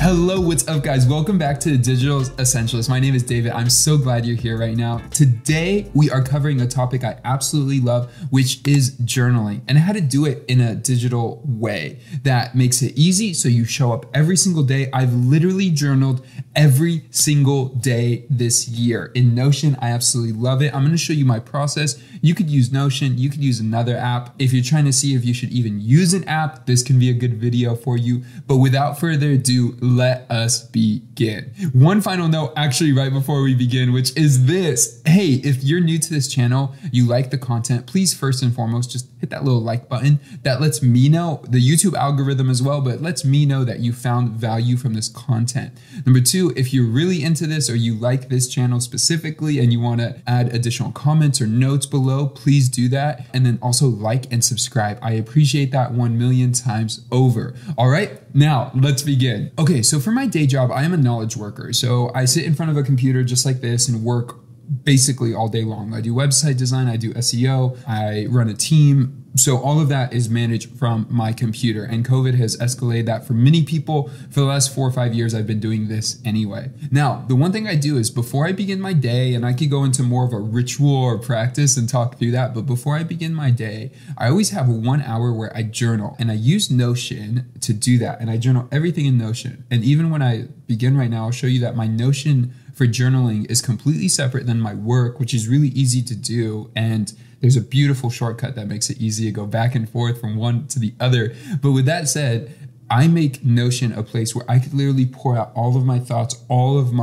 Hello, what's up guys? Welcome back to the Digital Essentialist. My name is David. I'm so glad you're here right now. Today, we are covering a topic I absolutely love, which is journaling and how to do it in a digital way that makes it easy so you show up every single day. I've literally journaled every single day this year in Notion. I absolutely love it. I'm going to show you my process. You could use Notion. You could use another app. If you're trying to see if you should even use an app, this can be a good video for you. But without further ado, let us begin. One final note actually right before we begin, which is this. Hey, if you're new to this channel, you like the content, please first and foremost, just hit that little like button. That lets me know, the YouTube algorithm as well, but it lets me know that you found value from this content. Number two, if you're really into this or you like this channel specifically and you want to add additional comments or notes below, please do that. And then also like and subscribe. I appreciate that 1 million times over. All right, now let's begin. Okay, so for my day job, I am a knowledge worker. So I sit in front of a computer just like this and work basically all day long. I do website design, I do SEO, I run a team. So all of that is managed from my computer, and COVID has escalated that for many people. For the last 4 or 5 years, I've been doing this anyway. Now, the one thing I do is before I begin my day, and I could go into more of a ritual or practice and talk through that, but before I begin my day, I always have 1 hour where I journal, and I use Notion to do that. And I journal everything in Notion. And even when I begin right now, I'll show you that my Notion for journaling is completely separate than my work, which is really easy to do. And there's a beautiful shortcut that makes it easy to go back and forth from one to the other. But with that said, I make Notion a place where I could literally pour out all of my thoughts, all of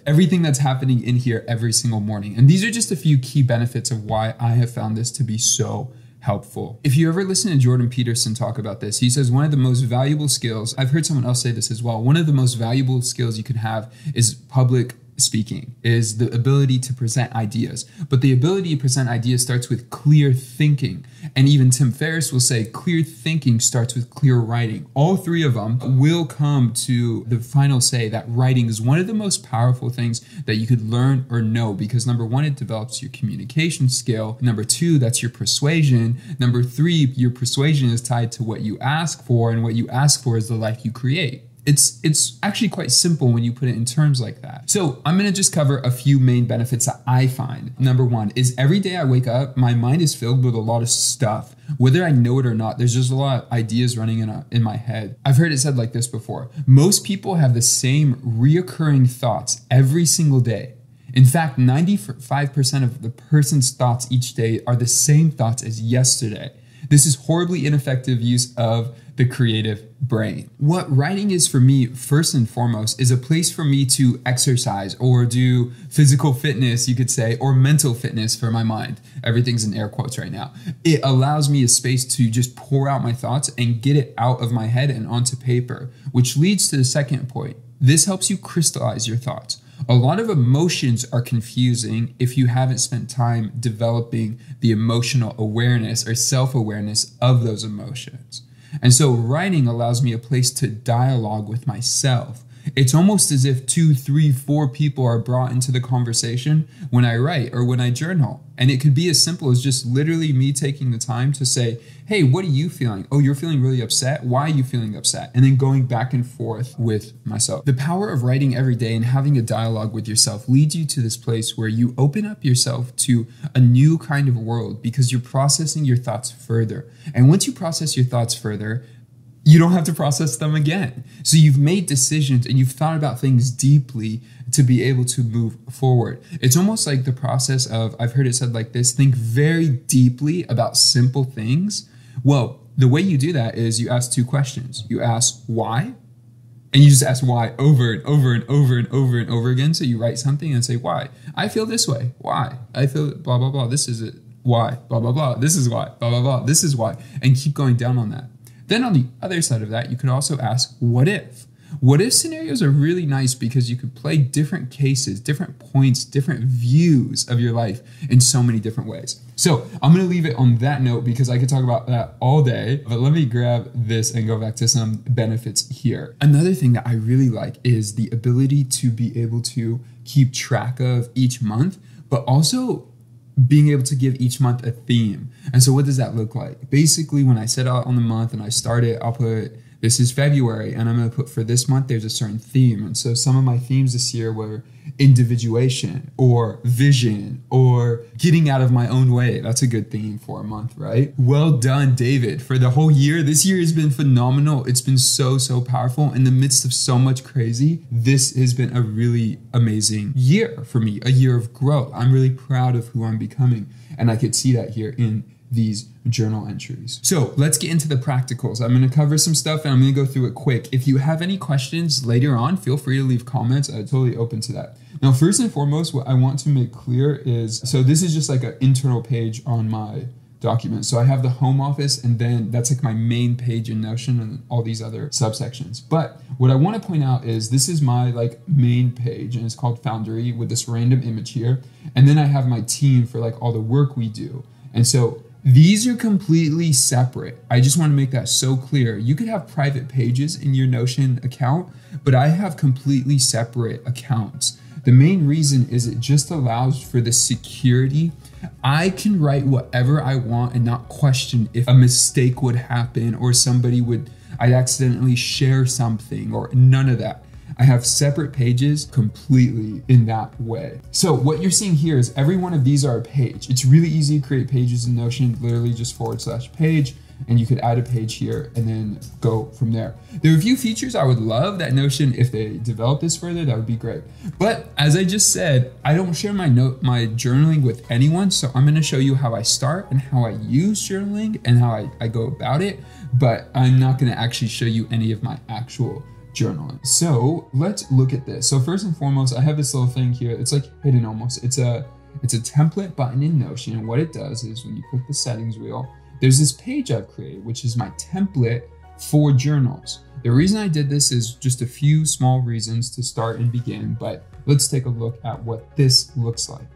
everything that's happening in here every single morning. And these are just a few key benefits of why I have found this to be so helpful. If you ever listen to Jordan Peterson talk about this, he says one of the most valuable skills, I've heard someone else say this as well, one of the most valuable skills you can have is public speaking, is the ability to present ideas. But the ability to present ideas starts with clear thinking. And even Tim Ferriss will say clear thinking starts with clear writing. All three of them will come to the final say that writing is one of the most powerful things that you could learn or know, because number one, it develops your communication skill. Number two, that's your persuasion. Number three, your persuasion is tied to what you ask for, and what you ask for is the life you create. It's actually quite simple when you put it in terms like that. So I'm going to just cover a few main benefits that I find. Number one is every day I wake up, my mind is filled with a lot of stuff. Whether I know it or not, there's just a lot of ideas running in my head. I've heard it said like this before. Most people have the same reoccurring thoughts every single day. In fact, 95% of the person's thoughts each day are the same thoughts as yesterday. This is horribly ineffective use of the creative brain. What writing is for me, first and foremost, is a place for me to exercise or do physical fitness, you could say, or mental fitness for my mind. Everything's in air quotes right now. It allows me a space to just pour out my thoughts and get it out of my head and onto paper, which leads to the second point. This helps you crystallize your thoughts. A lot of emotions are confusing if you haven't spent time developing the emotional awareness or self-awareness of those emotions. And so writing allows me a place to dialogue with myself. It's almost as if 2, 3, 4 people are brought into the conversation when I write or when I journal. And it could be as simple as just literally me taking the time to say, hey, what are you feeling? Oh, you're feeling really upset. Why are you feeling upset? And then going back and forth with myself. The power of writing every day and having a dialogue with yourself leads you to this place where you open up yourself to a new kind of world because you're processing your thoughts further. And once you process your thoughts further, you don't have to process them again. So you've made decisions and you've thought about things deeply to be able to move forward. It's almost like the process of, I've heard it said like this, think very deeply about simple things. Well, the way you do that is you ask 2 questions. You ask why, and you just ask why over and over and over and over and over again. So you write something and say, why? I feel this way. Why? I feel blah, blah, blah. This is it. Why? Blah, blah, blah. This is why. Blah, blah, blah. This is why. And keep going down on that. Then on the other side of that, you can also ask, what if? What if scenarios are really nice because you could play different cases, different points, different views of your life in so many different ways. So I'm going to leave it on that note because I could talk about that all day, but let me grab this and go back to some benefits here. Another thing that I really like is the ability to be able to keep track of each month, but also being able to give each month a theme. And so what does that look like? Basically, when I set out on the month and I start it, I'll put this is February, and I'm going to put for this month, there's a certain theme. And so some of my themes this year were individuation or vision or getting out of my own way. That's a good theme for a month, right? Well done, David. For the whole year, this year has been phenomenal. It's been so powerful. In the midst of so much crazy, this has been a really amazing year for me, a year of growth. I'm really proud of who I'm becoming. And I could see that here in these journal entries. So let's get into the practicals. I'm going to cover some stuff and I'm going to go through it quick. If you have any questions later on, feel free to leave comments. I'm totally open to that. Now, first and foremost, what I want to make clear is, so this is just like an internal page on my document. So I have the home office, and then that's like my main page in Notion and all these other subsections. But what I want to point out is this is my like main page, and it's called Foundry with this random image here. And then I have my team for like all the work we do. And so these are completely separate. I just want to make that so clear. You could have private pages in your Notion account, but I have completely separate accounts. The main reason is it just allows for the security. I can write whatever I want and not question if a mistake would happen or I'd accidentally share something or none of that. I have separate pages completely in that way. So what you're seeing here is every one of these are a page. It's really easy to create pages in Notion, literally just /page, and you could add a page here and then go from there. There are a few features I would love that Notion, if they develop this further, that would be great. But as I just said, I don't share my journaling with anyone, so I'm gonna show you how I start and how I use journaling and how I go about it, but I'm not gonna actually show you any of my actual journaling. So let's look at this. So first and foremost, I have this little thing here. It's like hidden almost. It's a template button in Notion. And what it does is when you click the settings wheel, there's this page I've created, which is my template for journals. The reason I did this is just a few small reasons to start and begin, but let's take a look at what this looks like.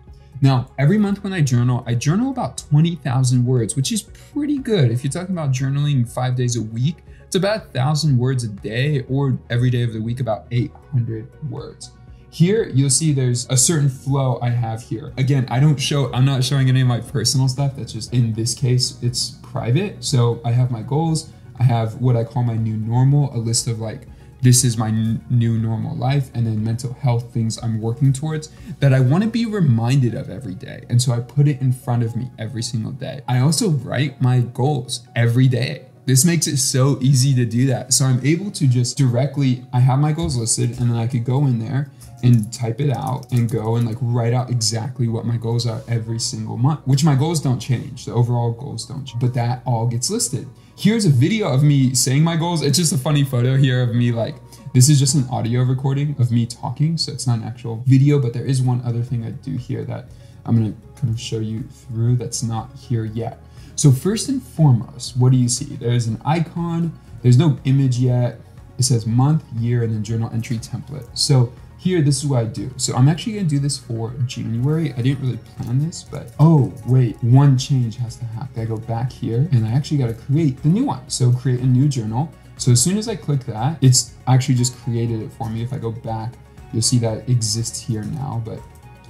Now, every month when I journal about 20,000 words, which is pretty good. If you're talking about journaling 5 days a week, it's about 1,000 words a day, or every day of the week, about 800 words. Here, you'll see there's a certain flow I have here. Again, I'm not showing any of my personal stuff. That's just, in this case, it's private. So I have my goals. I have what I call my new normal, a list of like, this is my new normal life, and then mental health things I'm working towards that I want to be reminded of every day. And so I put it in front of me every single day. I also write my goals every day. This makes it so easy to do that. So I'm able to just directly, I have my goals listed, and then I could go in there and type it out and go and like write out exactly what my goals are every single month, which my goals don't change. The overall goals don't change, but that all gets listed. Here's a video of me saying my goals. It's just a funny photo here of me, like, this is just an audio recording of me talking. So it's not an actual video, but there is one other thing I do here that I'm gonna kind of show you through that's not here yet. So first and foremost, what do you see? There's an icon, there's no image yet. It says month, year, and then journal entry template. So here, this is what I do. So I'm actually gonna do this for January. I didn't really plan this, but oh wait, one change has to happen. I go back here and I actually gotta create the new one. So create a new journal. So as soon as I click that, it's actually just created it for me. If I go back, you'll see that it exists here now, but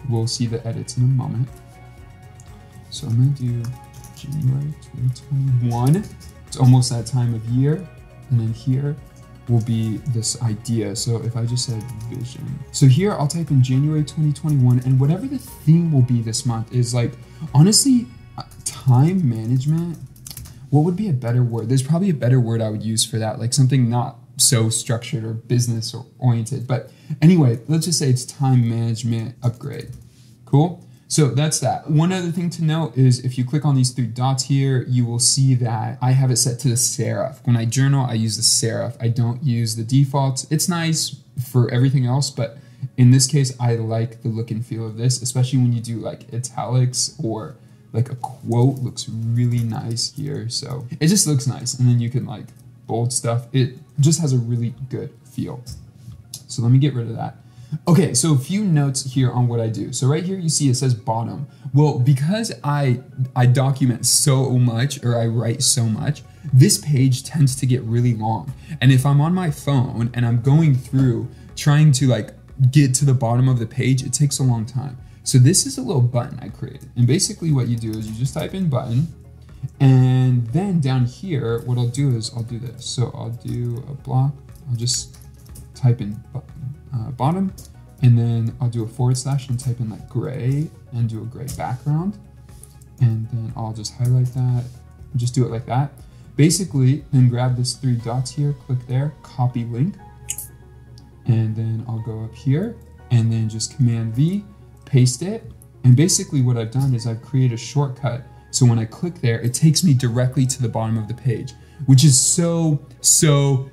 we'll see the edits in a moment. So I'm gonna do January 2021. It's almost that time of year. And then here will be this idea. So if I just said vision. So here I'll type in January 2021, and whatever the theme will be this month is like, honestly, time management. What would be a better word? There's probably a better word I would use for that, like something not so structured or business oriented. But anyway, let's just say it's time management upgrade. Cool. So that's that. One other thing to note is if you click on these 3 dots here, you will see that I have it set to the serif. When I journal, I use the serif. I don't use the defaults. It's nice for everything else, but in this case, I like the look and feel of this, especially when you do like italics or like a quote looks really nice here. So it just looks nice. And then you can like bold stuff. It just has a really good feel. So let me get rid of that. Okay, so a few notes here on what I do. So right here you see it says bottom. Well, because I document so much, or I write so much, this page tends to get really long. And if I'm on my phone and I'm going through trying to like get to the bottom of the page, it takes a long time. So this is a little button I created. And basically what you do is you just type in button, And then down here, what I'll do is I'll do this. So I'll do a block. I'll just type in bottom, and then I'll do a / and type in like gray and do a gray background. And then I'll just highlight that and just do it like that. Basically, then grab this 3 dots here, click there, copy link. And then I'll go up here and then just Command V, paste it. And basically what I've done is I've created a shortcut. So when I click there, it takes me directly to the bottom of the page, which is so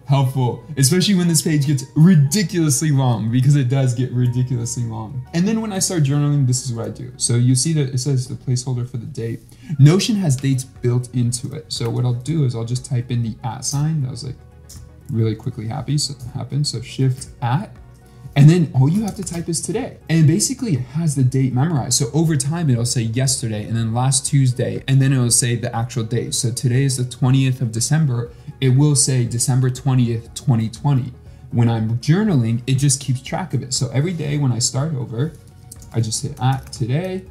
helpful, especially when this page gets ridiculously long, because it does get ridiculously long. And then when I start journaling, this is what I do. So you see that it says the placeholder for the date. Notion has dates built into it. So what I'll do is I'll just type in the @ sign. That was like really quickly happened. So Shift @ and then all you have to type is today. And basically it has the date memorized. So over time, it'll say yesterday and then last Tuesday, and then it'll say the actual date. So today is the 20th of December. It will say December 20th, 2020. When I'm journaling, it just keeps track of it. So every day when I start over, I just hit @ today.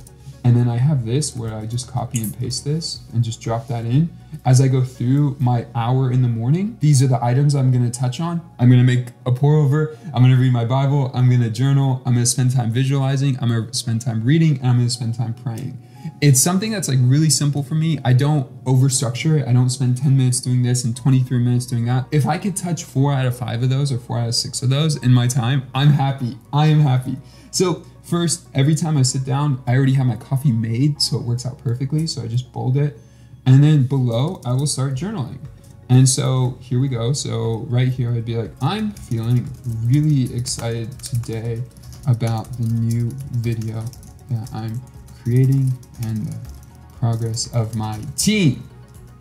And then I have this where I just copy and paste this and just drop that in. As I go through my hour in the morning, these are the items I'm gonna touch on. I'm gonna make a pour over, I'm gonna read my Bible, I'm gonna journal, I'm gonna spend time visualizing, I'm gonna spend time reading, and I'm gonna spend time praying. It's something that's like really simple for me. I don't overstructure it. I don't spend 10 minutes doing this and 23 minutes doing that. If I could touch 4 out of 5 of those or 4 out of 6 of those in my time, I'm happy. I am happy. So first, every time I sit down, I already have my coffee made, so it works out perfectly. So I just bold it. And then below, I will start journaling. And so here we go. So right here, I'd be like, I'm feeling really excited today about the new video that I'm creating and the progress of my team.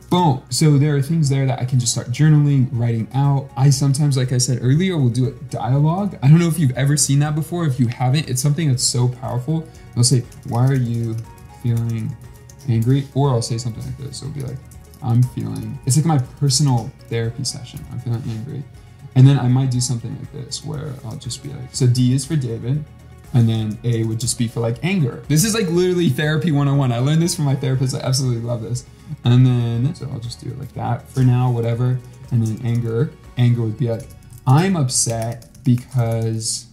Boom. So there are things there that I can just start journaling, writing out. I sometimes, like I said earlier, will do a dialogue. I don't know if you've ever seen that before. If you haven't, it's something that's so powerful. They'll say, why are you feeling angry? Or I'll say something like this. So it'll be like, I'm feeling, it's like my personal therapy session. I'm feeling angry. And then I might do something like this where I'll just be like, so D is for David. And then A would just be for like anger. This is like literally therapy 101. I learned this from my therapist. I absolutely love this. And then, so I'll just do it like that for now, whatever. And then anger would be like, I'm upset because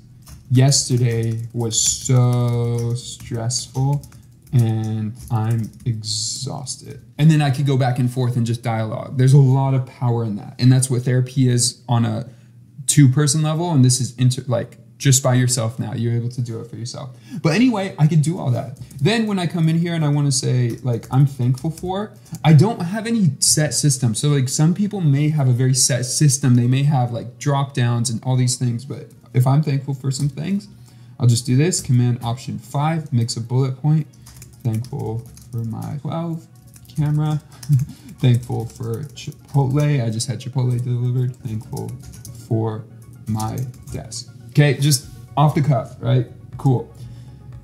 yesterday was so stressful and I'm exhausted. And then I could go back and forth and just dialogue. There's a lot of power in that. And that's what therapy is on a 2-person level. And this is just by yourself now. You're able to do it for yourself. But anyway, I could do all that. Then when I come in here and I want to say, like, I'm thankful for, I don't have any set system. So like some people may have a very set system. They may have like drop downs and all these things. But if I'm thankful for some things, I'll just do this. Command Option 5, makes a bullet point. Thankful for my 12 camera. Thankful for Chipotle. I just had Chipotle delivered. Thankful for my desk. Okay, just off the cuff, right? Cool.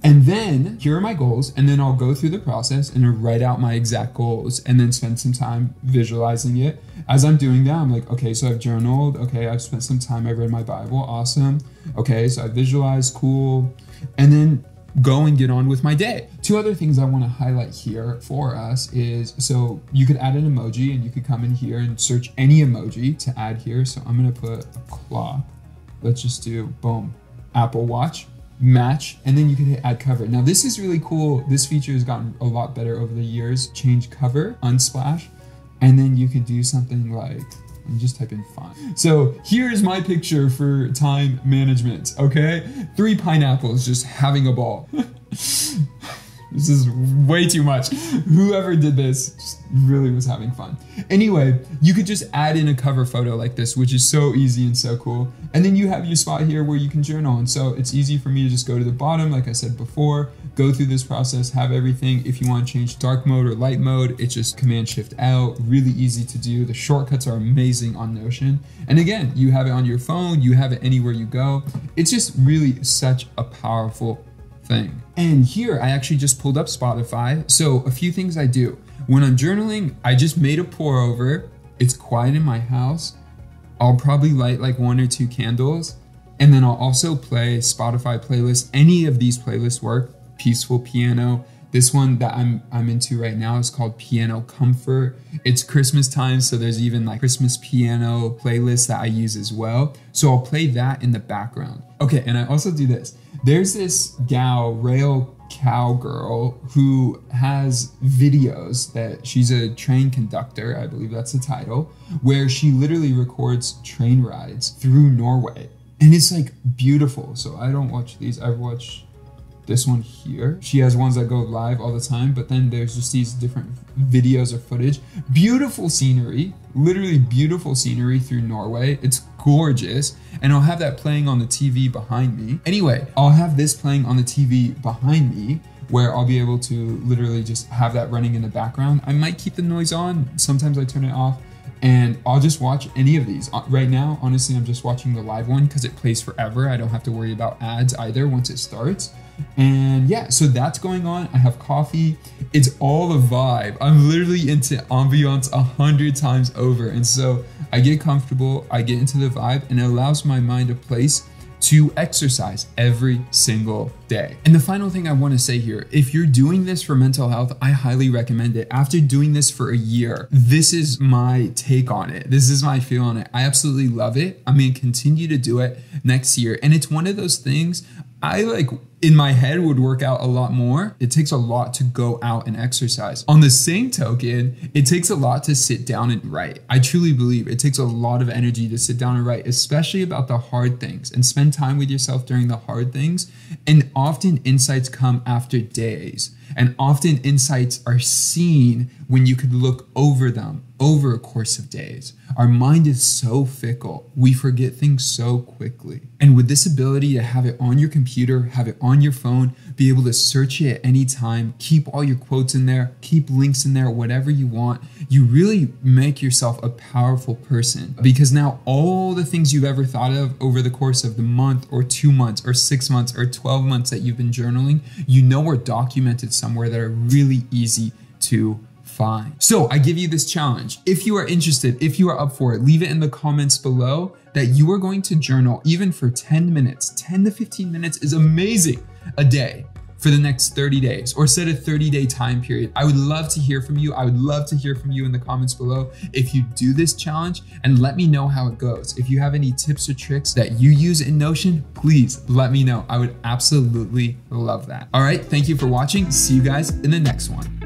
And then here are my goals, and then I'll go through the process and write out my exact goals and then spend some time visualizing it. As I'm doing that, I'm like, okay, so I've journaled. Okay, I've spent some time, I read my Bible, awesome. Okay, so I visualized, cool. And then go and get on with my day. 2 other things I want to highlight here for us is, so you could add an emoji and you could come in here and search any emoji to add here. So I'm going to put a clock. Let's just do, boom, Apple Watch, match, and then you can hit add cover. Now this is really cool. This feature has gotten a lot better over the years. Change cover, unsplash, and then you could do something like, and just type in font. So here's my picture for time management, okay? 3 pineapples just having a ball. This is way too much. Whoever did this just really was having fun. Anyway, you could just add in a cover photo like this, which is so easy and so cool. And then you have your spot here where you can journal. And so it's easy for me to just go to the bottom, like I said before, go through this process, have everything. If you want to change dark mode or light mode, it's just Command Shift out, really easy to do. The shortcuts are amazing on Notion. And again, you have it on your phone, you have it anywhere you go. It's just really such a powerful thing. And here I actually just pulled up Spotify. So a few things I do. When I'm journaling, I just made a pour over. It's quiet in my house. I'll probably light like 1 or 2 candles. And then I'll also play Spotify playlists. Any of these playlists work. Peaceful piano, This one that I'm into right now is called Piano Comfort. It's Christmas time, so there's even like Christmas piano playlists that I use as well. So I'll play that in the background. Okay, and I also do this. There's this gal, Rail Cowgirl, who has videos that she's a train conductor, I believe that's the title, where she literally records train rides through Norway. And it's like beautiful. So I don't watch these. I've watched this one here. She has ones that go live all the time, but then there's just these different videos or footage. Beautiful scenery, literally beautiful scenery through Norway. It's gorgeous. And I'll have that playing on the TV behind me. Anyway, I'll have this playing on the TV behind me where I'll be able to literally just have that running in the background. I might keep the noise on. Sometimes I turn it off. And I'll just watch any of these. Right now, honestly, I'm just watching the live one because it plays forever. I don't have to worry about ads either once it starts. And yeah, so that's going on. I have coffee. It's all a vibe. I'm literally into ambiance 100 times over. And so I get comfortable, I get into the vibe, and it allows my mind a place to exercise every single day. And the final thing I want to say here, if you're doing this for mental health, I highly recommend it. After doing this for a year, this is my take on it. This is my feel on it. I absolutely love it. I'm going to continue to do it next year. And it's one of those things I like in my head would work out a lot more. It takes a lot to go out and exercise. On the same token, it takes a lot to sit down and write. I truly believe it takes a lot of energy to sit down and write, especially about the hard things, and spend time with yourself during the hard things. And often insights come after days. And often insights are seen when you could look over them over a course of days. Our mind is so fickle. We forget things so quickly. And with this ability to have it on your computer, have it on your phone, be able to search it at any time, keep all your quotes in there, keep links in there, whatever you want, you really make yourself a powerful person. Because now all the things you've ever thought of over the course of the month or 2 months or 6 months or 12 months that you've been journaling, you know are documented somewhere that are really easy to find. So I give you this challenge. If you are interested, if you are up for it, leave it in the comments below that you are going to journal even for 10 minutes. 10 to 15 minutes is amazing a day for the next 30 days, or set a 30-day time period. I would love to hear from you. I would love to hear from you in the comments below if you do this challenge, and let me know how it goes. If you have any tips or tricks that you use in Notion, please let me know. I would absolutely love that. All right, thank you for watching. See you guys in the next one.